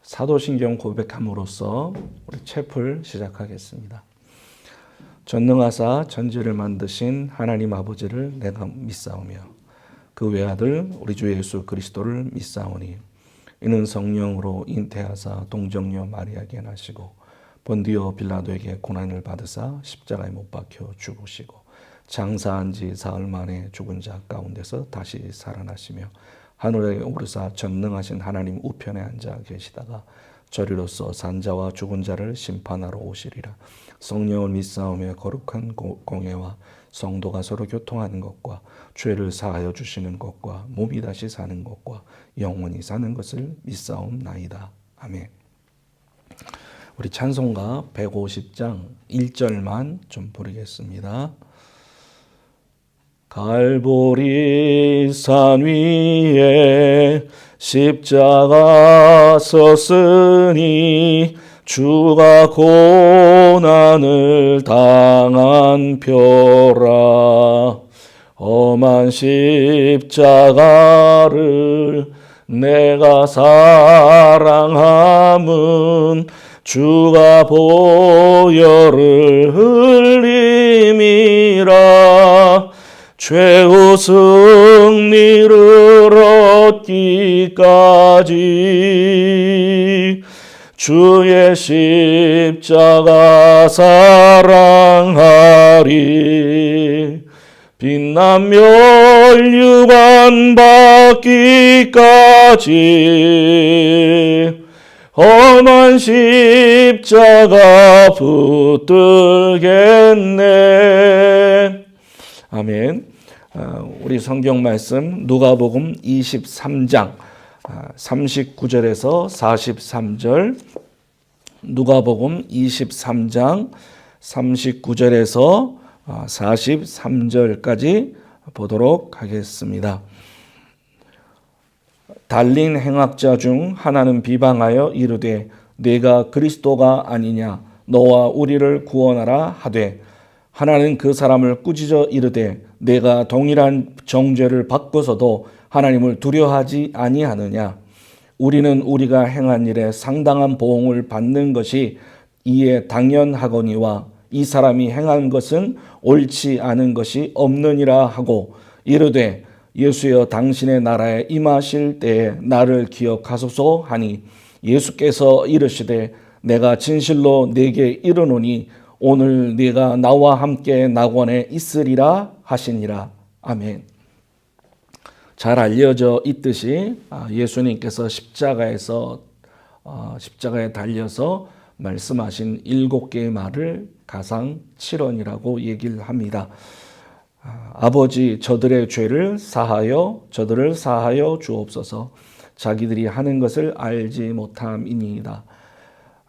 사도신경 고백함으로써 우리 채플 시작하겠습니다. 전능하사 천지를 만드신 하나님 아버지를 내가 믿사오며 그 외아들 우리 주 예수 그리스도를 믿사오니 이는 성령으로 잉태하사 동정녀 마리아에게 나시고 본디오 빌라도에게 고난을 받으사 십자가에 못 박혀 죽으시고 장사한 지 사흘 만에 죽은 자 가운데서 다시 살아나시며 하늘에 오르사 전능하신 하나님 우편에 앉아 계시다가 저리로서 산자와 죽은 자를 심판하러 오시리라. 성령을 믿사오며 거룩한 공예와 성도가 서로 교통하는 것과 죄를 사하여 주시는 것과 몸이 다시 사는 것과 영원히 사는 것을 믿사옵나이다. 아멘. 우리 찬송가 150장 1절만 좀 부르겠습니다. 갈보리 산 위에 십자가 섰으니 주가 고난을 당한 표라. 험한 십자가를 내가 사랑함은 주가 보혈을 흘림이라. 최후 승리를 얻기까지 주의 십자가 사랑하리. 빛난 멸류관 받기까지 험한 십자가 붙들겠네. 아멘. 우리 성경 말씀 누가복음 23장 39절에서 43절, 누가복음 23장 39절에서 43절까지 보도록 하겠습니다. 달린 행악자 중 하나는 비방하여 이르되 네가 그리스도가 아니냐 너와 우리를 구원하라 하되, 하나는 그 사람을 꾸짖어 이르되 내가 동일한 정죄를 받고서도 하나님을 두려워하지 아니하느냐. 우리는 우리가 행한 일에 상당한 보응을 받는 것이 이에 당연하거니와 이 사람이 행한 것은 옳지 않은 것이 없느니라 하고 이르되 예수여 당신의 나라에 임하실 때에 나를 기억하소서 하니, 예수께서 이르시되 내가 진실로 네게 이르노니 오늘 네가 나와 함께 낙원에 있으리라 하시니라. 아멘. 잘 알려져 있듯이 예수님께서 십자가에 달려서 말씀하신 7개의 말을 가상 7원이라고 얘기를 합니다. 아버지 저들의 죄를 저들을 사하여 주옵소서. 자기들이 하는 것을 알지 못함이니이다.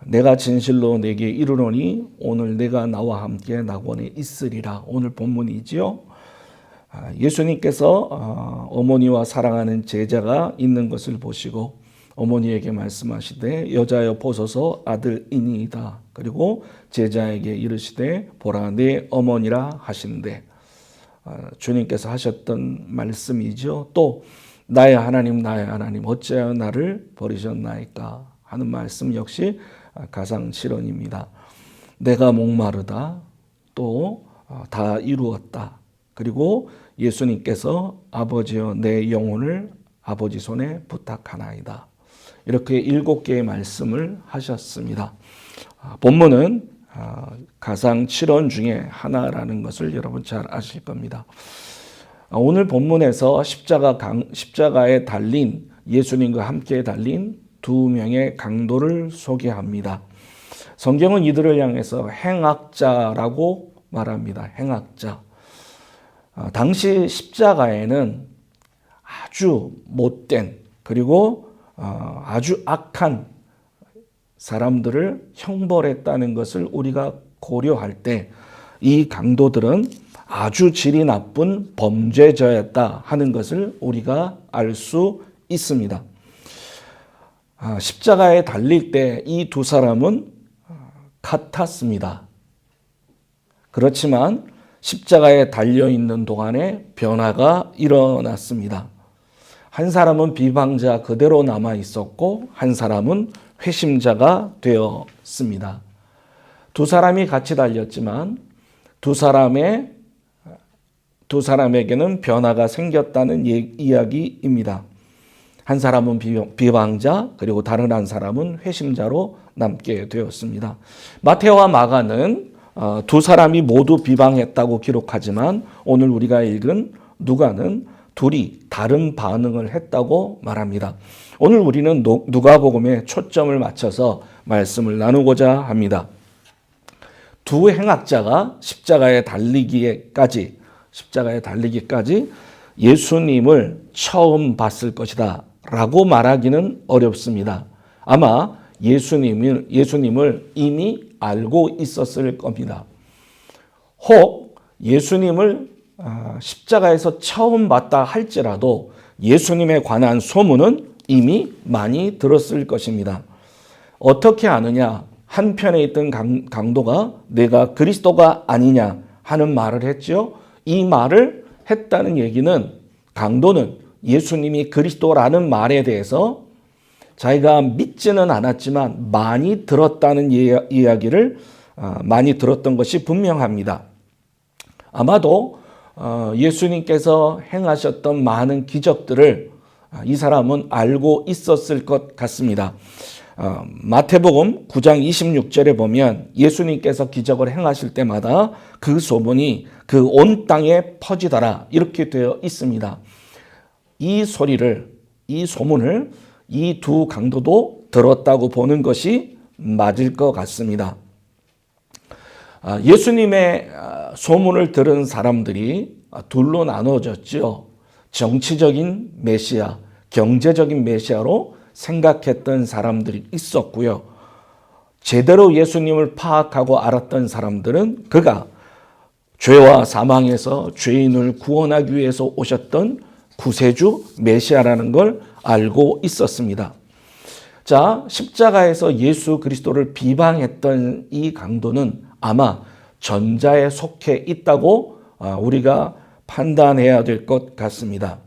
내가 진실로 내게 이르노니 오늘 내가 나와 함께 낙원에 있으리라. 오늘 본문이지요. 예수님께서 어머니와 사랑하는 제자가 있는 것을 보시고 어머니에게 말씀하시되 여자여 보소서 아들이니이다. 그리고 제자에게 이르시되 보라 내 어머니라 하시는데, 주님께서 하셨던 말씀이죠. 또 나의 하나님 어찌하여 나를 버리셨나이까 하는 말씀 역시 가상 7원입니다. 내가 목마르다. 또 다 이루었다. 그리고 예수님께서 아버지여 내 영혼을 아버지 손에 부탁하나이다. 이렇게 7개의 말씀을 하셨습니다. 본문은 가상 7원 중에 하나라는 것을 여러분 잘 아실 겁니다. 오늘 본문에서 십자가에 달린 예수님과 함께 달린 2명의 강도를 소개합니다. 성경은 이들을 향해서 행악자라고 말합니다. 행악자. 당시 십자가에는 아주 못된 그리고 아주 악한 사람들을 형벌했다는 것을 우리가 고려할 때 이 강도들은 아주 질이 나쁜 범죄자였다 하는 것을 우리가 알 수 있습니다. 십자가에 달릴 때 이 2사람은 같았습니다. 그렇지만 십자가에 달려있는 동안에 변화가 일어났습니다. 한 사람은 비방자 그대로 남아 있었고 한 사람은 회심자가 되었습니다. 두 사람이 같이 달렸지만 두 사람에게는 변화가 생겼다는 이야기입니다. 한 사람은 비방자, 그리고 다른 한 사람은 회심자로 남게 되었습니다. 마태와 마가는 두 사람이 모두 비방했다고 기록하지만 오늘 우리가 읽은 누가는 둘이 다른 반응을 했다고 말합니다. 오늘 우리는 누가복음에 초점을 맞춰서 말씀을 나누고자 합니다. 두 행악자가 십자가에 달리기까지 예수님을 처음 봤을 것이다 라고 말하기는 어렵습니다. 아마 예수님을 이미 알고 있었을 겁니다. 혹 예수님을 십자가에서 처음 봤다 할지라도 예수님에 관한 소문은 이미 많이 들었을 것입니다. 어떻게 아느냐? 한편에 있던 강도가 내가 그리스도가 아니냐 하는 말을 했죠. 이 말을 했다는 얘기는 강도는 예수님이 그리스도라는 말에 대해서 자기가 믿지는 않았지만 많이 들었다는 이야기를 많이 들었던 것이 분명합니다. 아마도 예수님께서 행하셨던 많은 기적들을 이 사람은 알고 있었을 것 같습니다. 마태복음 9장 26절에 보면 예수님께서 기적을 행하실 때마다 그 소문이 그 온 땅에 퍼지더라 이렇게 되어 있습니다. 이 소문을 이 두 강도도 들었다고 보는 것이 맞을 것 같습니다. 예수님의 소문을 들은 사람들이 둘로 나눠졌죠. 정치적인 메시아, 경제적인 메시아로 생각했던 사람들이 있었고요. 제대로 예수님을 파악하고 알았던 사람들은 그가 죄와 사망에서 죄인을 구원하기 위해서 오셨던 구세주 메시아라는 걸 알고 있었습니다. 자, 십자가에서 예수 그리스도를 비방했던 이 강도는 아마 전자에 속해 있다고 우리가 판단해야 될 것 같습니다.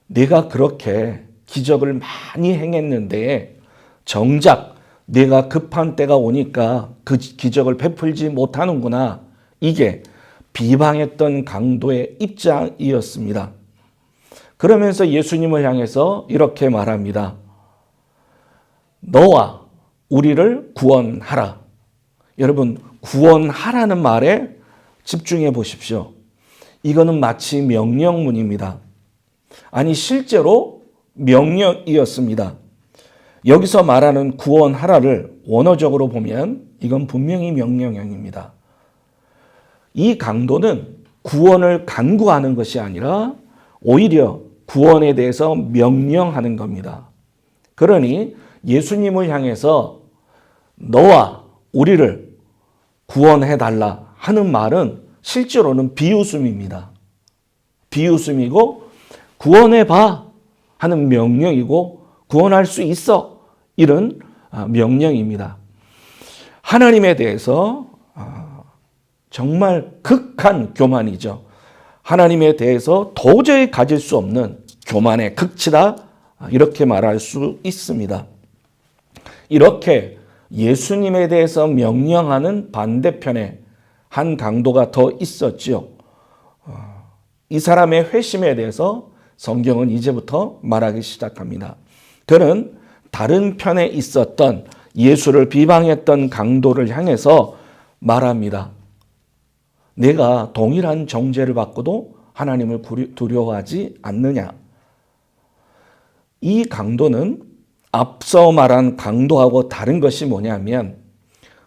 내가 그렇게 기적을 많이 행했는데 정작 내가 급한 때가 오니까 그 기적을 베풀지 못하는구나. 이게 비방했던 강도의 입장이었습니다. 그러면서 예수님을 향해서 이렇게 말합니다. 너와 우리를 구원하라. 여러분, 구원하라는 말에 집중해 보십시오. 이거는 마치 명령문입니다. 아니, 실제로 명령이었습니다. 여기서 말하는 구원하라를 원어적으로 보면 이건 분명히 명령형입니다. 이 강도는 구원을 간구하는 것이 아니라 오히려 구원에 대해서 명령하는 겁니다. 그러니 예수님을 향해서 너와 우리를 구원해달라 하는 말은 실제로는 비웃음입니다. 비웃음이고 구원해봐 하는 명령이고 구원할 수 있어 이런 명령입니다. 하나님에 대해서 정말 극한 교만이죠. 하나님에 대해서 도저히 가질 수 없는 교만의 극치다 이렇게 말할 수 있습니다. 이렇게 예수님에 대해서 명령하는 반대편에 한 강도가 더 있었지요. 이 사람의 회심에 대해서 성경은 이제부터 말하기 시작합니다. 그는 다른 편에 있었던 예수를 비방했던 강도를 향해서 말합니다. 내가 동일한 정죄를 받고도 하나님을 두려워하지 않느냐. 이 강도는 앞서 말한 강도하고 다른 것이 뭐냐면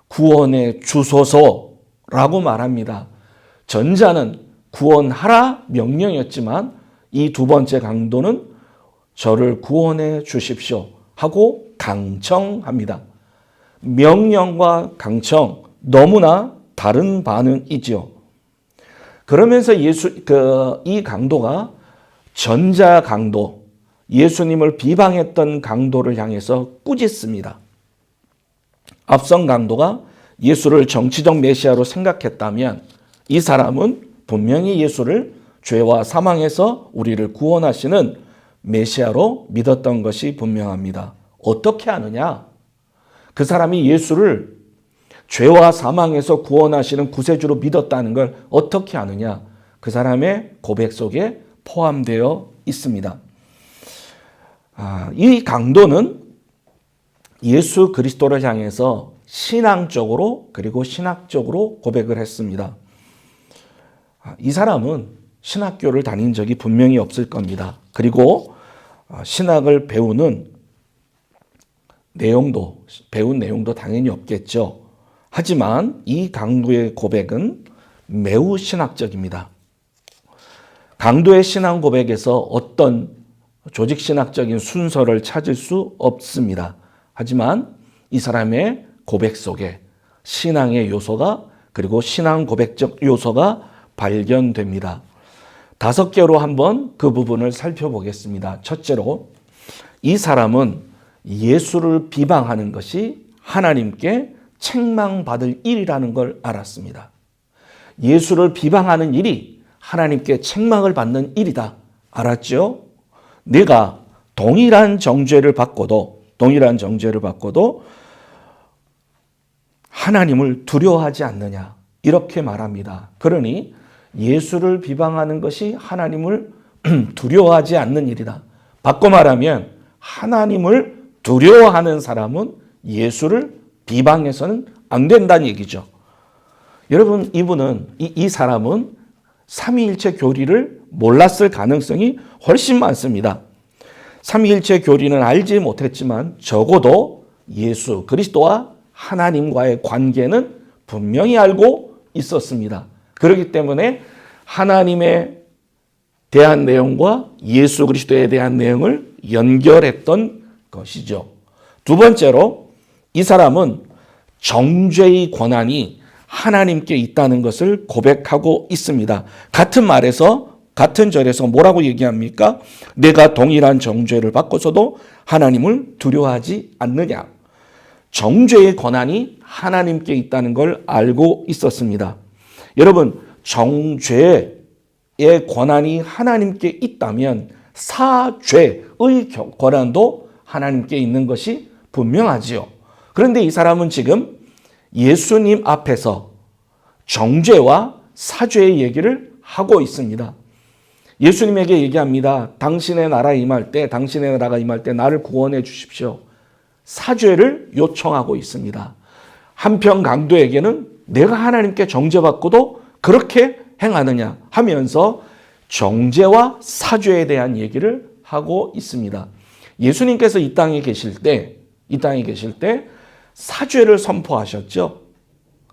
구원해 주소서라고 말합니다. 전자는 구원하라 명령이었지만 이 두 번째 강도는 저를 구원해 주십시오 하고 강청합니다. 명령과 강청 너무나 다른 반응이지요. 그러면서 이 강도가 전자 강도, 예수님을 비방했던 강도를 향해서 꾸짖습니다. 앞선 강도가 예수를 정치적 메시아로 생각했다면 이 사람은 분명히 예수를 죄와 사망에서 우리를 구원하시는 메시아로 믿었던 것이 분명합니다. 어떻게 아느냐? 그 사람이 예수를 죄와 사망에서 구원하시는 구세주로 믿었다는 걸 어떻게 아느냐? 그 사람의 고백 속에 포함되어 있습니다. 이 강도는 예수 그리스도를 향해서 신앙적으로 그리고 신학적으로 고백을 했습니다. 이 사람은 신학교를 다닌 적이 분명히 없을 겁니다. 그리고 신학을 배운 내용도 당연히 없겠죠. 하지만 이 강도의 고백은 매우 신학적입니다. 강도의 신앙 고백에서 어떤 조직 신학적인 순서를 찾을 수 없습니다. 하지만 이 사람의 고백 속에 신앙의 요소가 그리고 신앙 고백적 요소가 발견됩니다. 5개로 한번 그 부분을 살펴보겠습니다. 첫째로, 이 사람은 예수를 비방하는 것이 하나님께 책망받을 일이라는 걸 알았습니다. 예수를 비방하는 일이 하나님께 책망을 받는 일이다. 알았죠? 내가 동일한 정죄를 받고도 하나님을 두려워하지 않느냐, 이렇게 말합니다. 그러니 예수를 비방하는 것이 하나님을 두려워하지 않는 일이다. 바꿔 말하면 하나님을 두려워하는 사람은 예수를 비방해서는 안 된다는 얘기죠. 여러분, 이 사람은 삼위일체 교리를 몰랐을 가능성이 훨씬 많습니다. 삼위일체 교리는 알지 못했지만 적어도 예수 그리스도와 하나님과의 관계는 분명히 알고 있었습니다. 그렇기 때문에 하나님에 대한 내용과 예수 그리스도에 대한 내용을 연결했던 것이죠. 두 번째로, 이 사람은 정죄의 권한이 하나님께 있다는 것을 고백하고 있습니다. 같은 절에서 뭐라고 얘기합니까? 내가 동일한 정죄를 받고서도 하나님을 두려워하지 않느냐. 정죄의 권한이 하나님께 있다는 걸 알고 있었습니다. 여러분, 정죄의 권한이 하나님께 있다면 사죄의 권한도 하나님께 있는 것이 분명하지요. 그런데 이 사람은 지금 예수님 앞에서 정죄와 사죄의 얘기를 하고 있습니다. 예수님에게 얘기합니다. 당신의 나라가 임할 때 나를 구원해 주십시오. 사죄를 요청하고 있습니다. 한편 강도에게는 내가 하나님께 정죄받고도 그렇게 행하느냐 하면서 정죄와 사죄에 대한 얘기를 하고 있습니다. 예수님께서 이 땅에 계실 때 사죄를 선포하셨죠.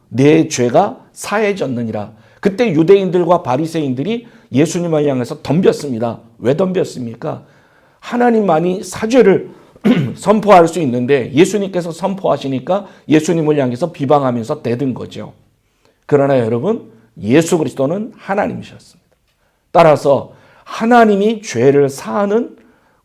내 죄가 사해졌느니라. 그때 유대인들과 바리새인들이 예수님을 향해서 덤볐습니다. 왜 덤볐습니까? 하나님만이 사죄를 선포할 수 있는데 예수님께서 선포하시니까 예수님을 향해서 비방하면서 대든 거죠. 그러나 여러분, 예수 그리스도는 하나님이셨습니다. 따라서 하나님이 죄를 사하는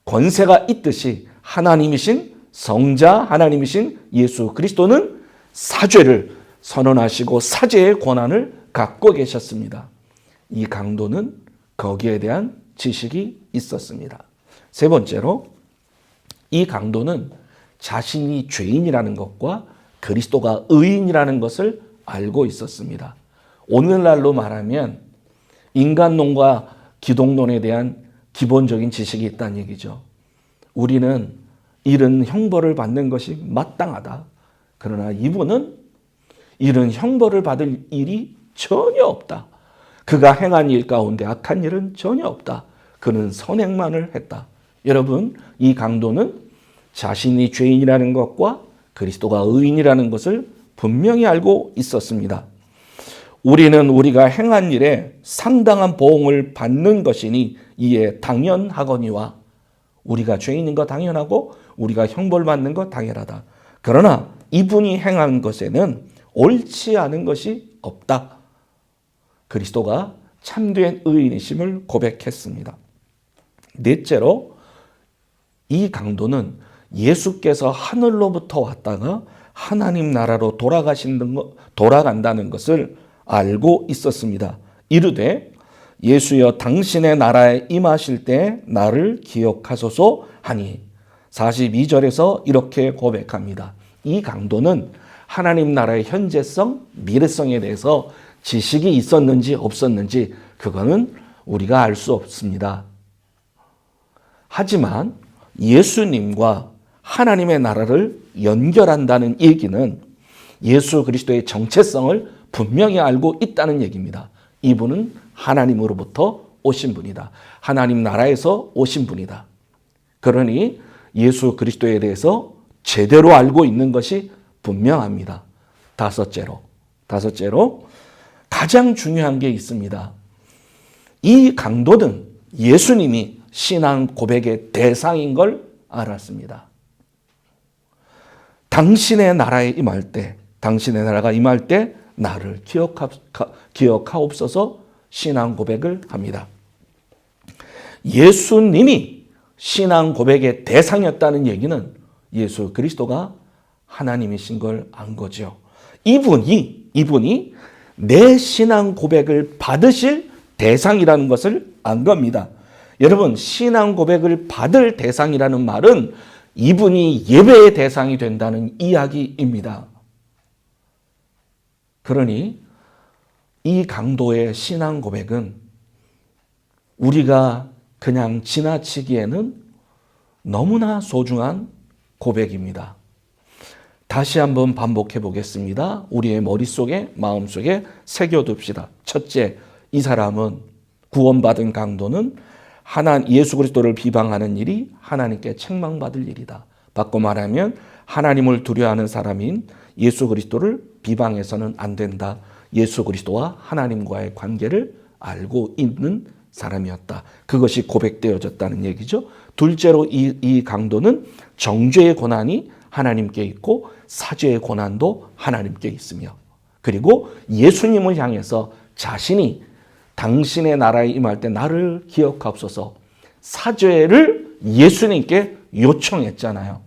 권세가 있듯이 하나님이신 성자, 하나님이신 예수 그리스도는 사죄를 선언하시고 사죄의 권한을 갖고 계셨습니다. 이 강도는 거기에 대한 지식이 있었습니다. 세 번째로, 이 강도는 자신이 죄인이라는 것과 그리스도가 의인이라는 것을 알고 있었습니다. 오늘날로 말하면 인간론과 기독론에 대한 기본적인 지식이 있다는 얘기죠. 우리는 이런 형벌을 받는 것이 마땅하다. 그러나 이분은 이런 형벌을 받을 일이 전혀 없다. 그가 행한 일 가운데 악한 일은 전혀 없다. 그는 선행만을 했다. 여러분, 이 강도는 자신이 죄인이라는 것과 그리스도가 의인이라는 것을 분명히 알고 있었습니다. 우리는 우리가 행한 일에 상당한 보응을 받는 것이니 이에 당연하거니와, 우리가 죄인인 거 당연하고 우리가 형벌받는 거 당연하다. 그러나 이분이 행한 것에는 옳지 않은 것이 없다. 그리스도가 참된 의인이심을 고백했습니다. 넷째로, 이 강도는 예수께서 하늘로부터 왔다가 하나님 나라로 돌아간다는 것을 알고 있었습니다. 이르되 예수여 당신의 나라에 임하실 때 나를 기억하소서 하니, 42절에서 이렇게 고백합니다. 이 강도는 하나님 나라의 현재성, 미래성에 대해서 지식이 있었는지 없었는지 그거는 우리가 알 수 없습니다. 하지만 예수님과 하나님의 나라를 연결한다는 얘기는 예수 그리스도의 정체성을 분명히 알고 있다는 얘기입니다. 이분은 하나님으로부터 오신 분이다. 하나님 나라에서 오신 분이다. 그러니 예수 그리스도에 대해서 제대로 알고 있는 것이 분명합니다. 다섯째로 가장 중요한 게 있습니다. 이 강도는 예수님이 신앙 고백의 대상인 걸 알았습니다. 당신의 나라에 임할 때, 당신의 나라가 임할 때 나를 기억하옵소서 신앙 고백을 합니다. 예수님이 신앙 고백의 대상이었다는 얘기는 예수 그리스도가 하나님이신 걸 안 거죠. 이분이 내 신앙 고백을 받으실 대상이라는 것을 안 겁니다. 여러분, 신앙 고백을 받을 대상이라는 말은 이분이 예배의 대상이 된다는 이야기입니다. 그러니 이 강도의 신앙 고백은 우리가 그냥 지나치기에는 너무나 소중한 고백입니다. 다시 한번 반복해 보겠습니다. 우리의 머릿속에, 마음속에 새겨둡시다. 첫째, 이 사람은 구원받은 강도는 예수 그리스도를 비방하는 일이 하나님께 책망받을 일이다. 바꿔 말하면 하나님을 두려워하는 사람인 예수 그리스도를 비방해서는 안 된다. 예수 그리스도와 하나님과의 관계를 알고 있는 사람이었다. 그것이 고백되어졌다는 얘기죠. 둘째로 이 강도는 정죄의 고난이 하나님께 있고 사죄의 고난도 하나님께 있으며, 그리고 예수님을 향해서 자신이 당신의 나라에 임할 때 나를 기억하옵소서 사죄를 예수님께 요청했잖아요.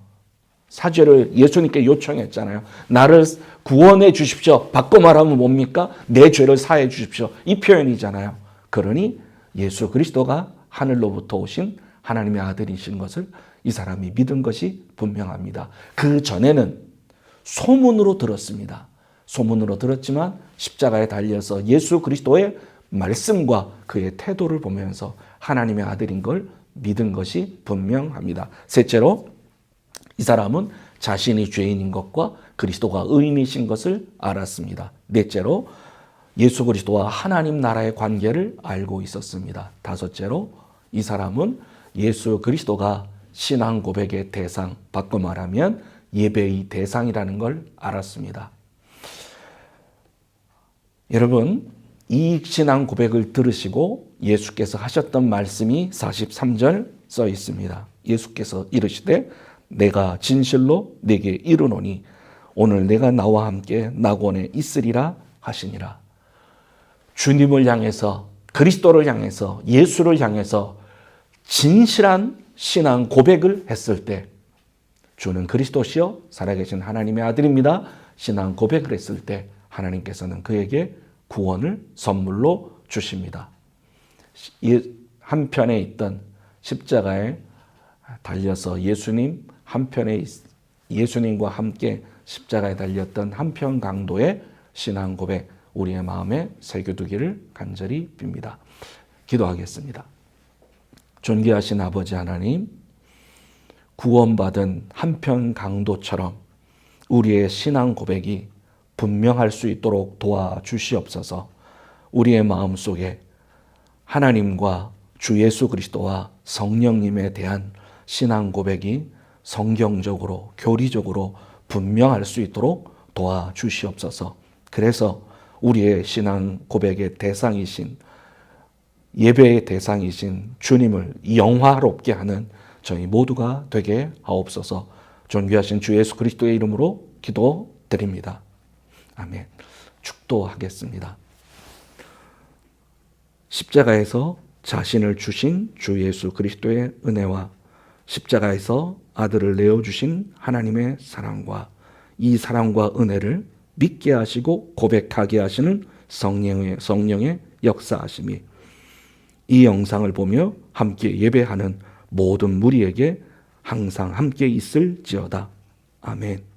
사죄를 예수님께 요청했잖아요. 나를 구원해 주십시오. 바꿔 말하면 뭡니까? 내 죄를 사해 주십시오. 이 표현이잖아요. 그러니 예수 그리스도가 하늘로부터 오신 하나님의 아들이신 것을 이 사람이 믿은 것이 분명합니다. 그 전에는 소문으로 들었습니다. 소문으로 들었지만 십자가에 달려서 예수 그리스도의 말씀과 그의 태도를 보면서 하나님의 아들인 걸 믿은 것이 분명합니다. 셋째로 이 사람은 자신이 죄인인 것과 그리스도가 의인이신 것을 알았습니다. 넷째로 예수 그리스도와 하나님 나라의 관계를 알고 있었습니다. 다섯째로 이 사람은 예수 그리스도가 신앙 고백의 대상, 바꿔 말하면 예배의 대상이라는 걸 알았습니다. 여러분, 이 신앙 고백을 들으시고 예수께서 하셨던 말씀이 43절 써 있습니다. 예수께서 이르시되 내가 진실로 내게 이르노니 오늘 내가 나와 함께 낙원에 있으리라 하시니라. 주님을 향해서, 그리스도를 향해서, 예수를 향해서 진실한 신앙 고백을 했을 때, 주는 그리스도시요 살아계신 하나님의 아들입니다. 신앙 고백을 했을 때 하나님께서는 그에게 구원을 선물로 주십니다. 한편에 있던 십자가에 달려서 예수님과 함께 십자가에 달렸던 한편 강도의 신앙 고백, 우리의 마음에 새겨두기를 간절히 빕니다. 기도하겠습니다. 존귀하신 아버지 하나님, 구원받은 한편 강도처럼 우리의 신앙 고백이 분명할 수 있도록 도와주시옵소서. 우리의 마음속에 하나님과 주 예수 그리스도와 성령님에 대한 신앙 고백이 성경적으로, 교리적으로 분명할 수 있도록 도와주시옵소서. 그래서 우리의 신앙 고백의 대상이신, 예배의 대상이신 주님을 영화롭게 하는 저희 모두가 되게 하옵소서. 존귀하신 주 예수 그리스도의 이름으로 기도드립니다. 아멘. 축도하겠습니다. 십자가에서 자신을 주신 주 예수 그리스도의 은혜와 십자가에서 아들을 내어주신 하나님의 사랑과 이 사랑과 은혜를 믿게 하시고 고백하게 하시는 성령의 역사하심이 이 영상을 보며 함께 예배하는 모든 무리에게 항상 함께 있을지어다. 아멘.